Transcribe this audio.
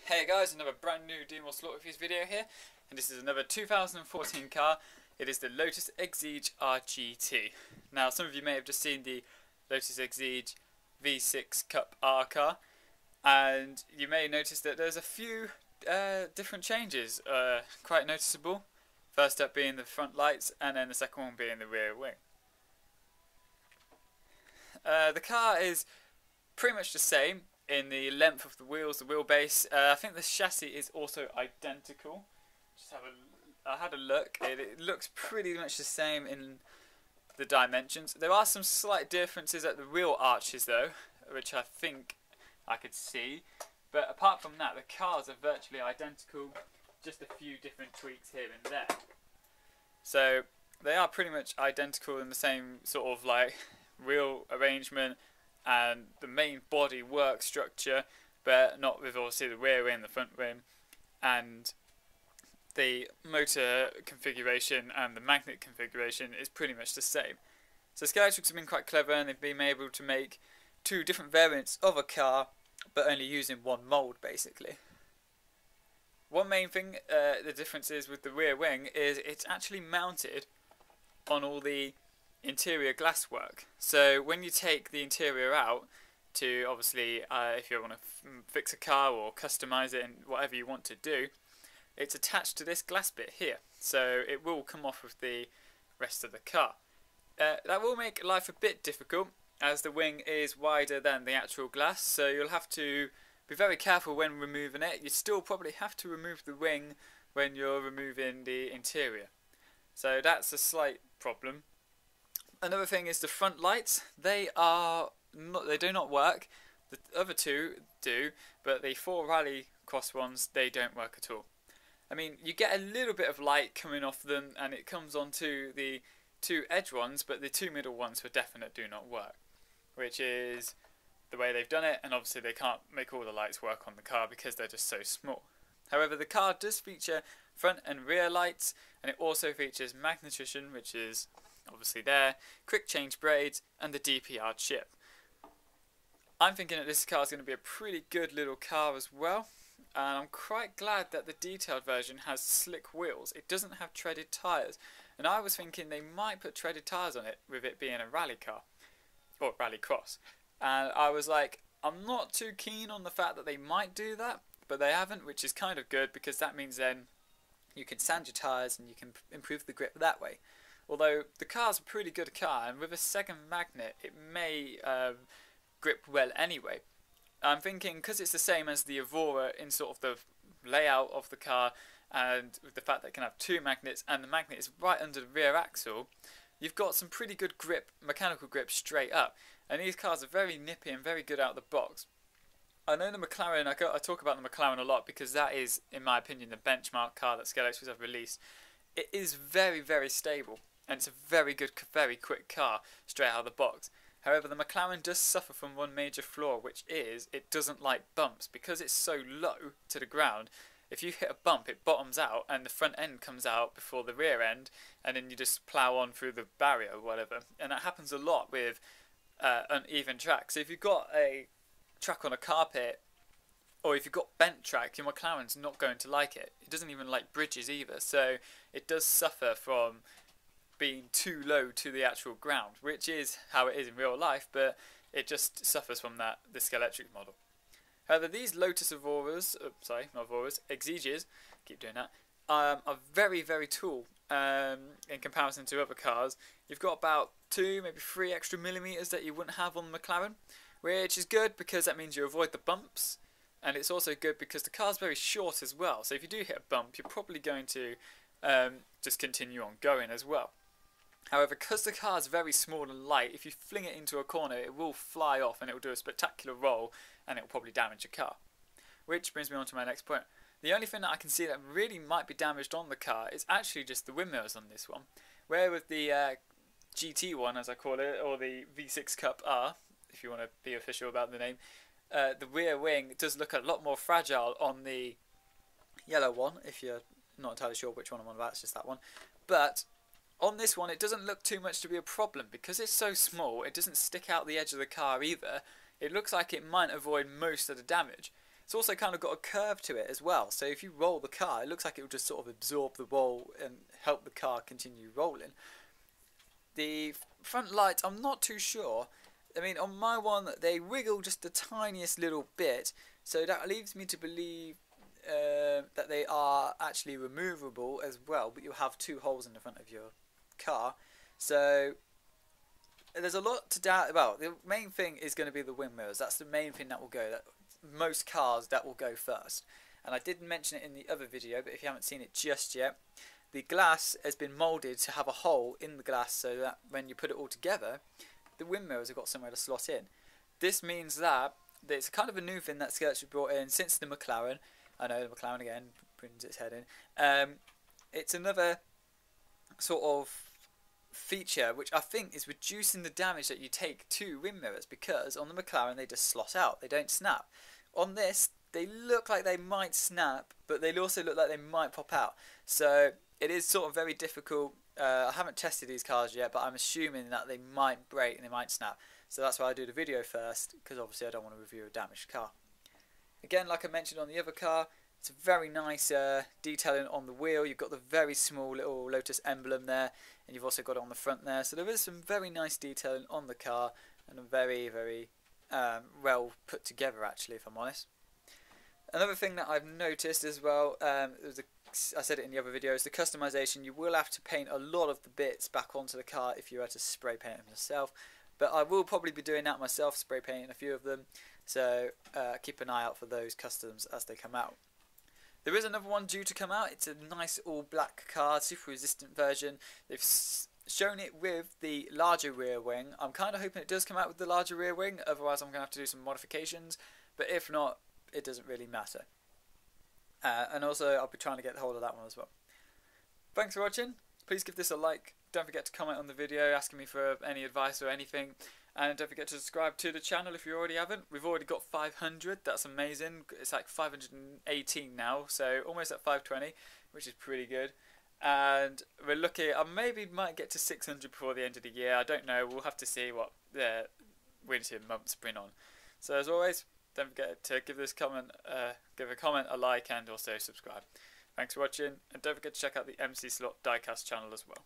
Hey guys, another brand new Dean Slaughter Reviews video here, and this is another 2014 car. It is the Lotus Exige RGT. Now, some of you may have just seen the Lotus Exige V6 Cup R car, and you may notice that there's a few different changes, quite noticeable. First up being the front lights, and then the second one being the rear wing. The car is pretty much the same in the length of the wheels, the wheelbase. I think the chassis is also identical. I had a look. It looks pretty much the same in the dimensions. There are some slight differences at the wheel arches though, which I think I could see. But apart from that, the cars are virtually identical. Just a few different tweaks here and there. So they are pretty much identical in the same sort of like wheel arrangement and the main body work structure, but not with obviously the rear wing, the front wing, and the motor configuration and the magnet configuration is pretty much the same. So Scalextric have been quite clever, and they've been able to make two different variants of a car, but only using one mould basically. One main thing, the difference is with the rear wing, is it's actually mounted on all the interior glasswork. So when you take the interior out to obviously if you want to fix a car or customize it and whatever you want to do, it's attached to this glass bit here, so it will come off with the rest of the car. That will make life a bit difficult as the wing is wider than the actual glass, so you'll have to be very careful when removing it. You still probably have to remove the wing when you're removing the interior, so that's a slight problem. Another thing is the front lights. They do not work. The other two do, but the 4 rally cross ones, they don't work at all. I mean, you get a little bit of light coming off them, and it comes onto the 2 edge ones, but the 2 middle ones for definite do not work, which is the way they've done it, and obviously they can't make all the lights work on the car because they're just so small. However, the car does feature front and rear lights, and it also features magnetician, which is obviously there, quick change braids, and the DPR chip. I'm thinking that this car is going to be a pretty good little car as well, and I'm quite glad that the detailed version has slick wheels. It doesn't have treaded tyres, and I was thinking they might put treaded tyres on it with it being a rally car, or rally cross, and I was like, I'm not too keen on the fact that they might do that, but they haven't, which is kind of good because that means then you can sand your tyres and you can improve the grip that way. Although the car's a pretty good car, and with a second magnet it may grip well anyway. I'm thinking because it's the same as the Evora in sort of the layout of the car, and with the fact that it can have 2 magnets and the magnet is right under the rear axle, you've got some pretty good grip, mechanical grip straight up, and these cars are very nippy and very good out of the box. I know the McLaren, I talk about the McLaren a lot because that is, in my opinion, the benchmark car that Scalextric have released. It is very, very stable, and it's a very good, very quick car straight out of the box. However, the McLaren does suffer from one major flaw, which is it doesn't like bumps. Because it's so low to the ground, if you hit a bump it bottoms out and the front end comes out before the rear end, and then you just plough on through the barrier or whatever. And that happens a lot with uneven track. So if you've got a track on a carpet, or if you've got bent track, your McLaren's not going to like it. It doesn't even like bridges either, so it does suffer from being too low to the actual ground, which is how it is in real life, but it just suffers from that, the Scalextric model. However, these Lotus Evoras, not Evoras, Exiges, keep doing that, are very, very tall in comparison to other cars. You've got about 2, maybe 3 extra millimeters that you wouldn't have on the McLaren, which is good because that means you avoid the bumps, and it's also good because the car's very short as well, so if you do hit a bump, you're probably going to just continue on going as well. However, because the car is very small and light, if you fling it into a corner, it will fly off and it will do a spectacular roll, and it will probably damage your car. Which brings me on to my next point. The only thing that I can see that really might be damaged on the car is actually just the windmills on this one. Where with the GT one, as I call it, or the V6 Cup R, if you want to be official about the name, the rear wing does look a lot more fragile on the yellow one, if you're not entirely sure which one I'm on about, it's just that one. But on this one, it doesn't look too much to be a problem because it's so small. It doesn't stick out the edge of the car either. It looks like it might avoid most of the damage. It's also kind of got a curve to it as well, so if you roll the car, it looks like it will just sort of absorb the roll and help the car continue rolling. The front lights, I'm not too sure. I mean, on my one, they wiggle just the tiniest little bit, so that leaves me to believe that they are actually removable as well, but you'll have two holes in the front of your car. So there's a lot to doubt about. The main thing is going to be the wind mirrors. That's the main thing that will go. Most cars, that will go first. And I did mention it in the other video, but if you haven't seen it just yet, the glass has been moulded to have a hole in the glass so that when you put it all together, the wind mirrors have got somewhere to slot in. This means that it's kind of a new thing that Scalextric brought in since the McLaren. I know, the McLaren again brings its head in. It's another sort of feature which I think is reducing the damage that you take to wind mirrors, because on the McLaren they just slot out, they don't snap. On this, they look like they might snap, but they also look like they might pop out. So it is sort of very difficult. I haven't tested these cars yet, but I'm assuming that they might break and they might snap. So that's why I do the video first, because obviously I don't want to review a damaged car. Again, like I mentioned on the other car, it's a very nice detailing on the wheel. You've got the very small little Lotus emblem there, and you've also got it on the front there. So there is some very nice detailing on the car, and a very, very well put together, actually, if I'm honest. Another thing that I've noticed as well, I said it in the other videos, the customization. You will have to paint a lot of the bits back onto the car if you were to spray paint them yourself. But I will probably be doing that myself, spray painting a few of them. So keep an eye out for those customs as they come out. There is another one due to come out. It's a nice all black car, super resistant version. They've shown it with the larger rear wing. I'm kind of hoping it does come out with the larger rear wing, otherwise I'm going to have to do some modifications. But if not, it doesn't really matter. And also I'll be trying to get hold of that one as well. Thanks for watching. Please give this a like. Don't forget to comment on the video asking me for any advice or anything. And don't forget to subscribe to the channel if you already haven't. We've already got 500. That's amazing. It's like 518 now, so almost at 520, which is pretty good. And we're looking, I maybe might get to 600 before the end of the year. I don't know. We'll have to see what the winter months bring on. So as always, don't forget to give this comment, give a comment, a like, and also subscribe. Thanks for watching, and don't forget to check out the MC Slot Diecast channel as well.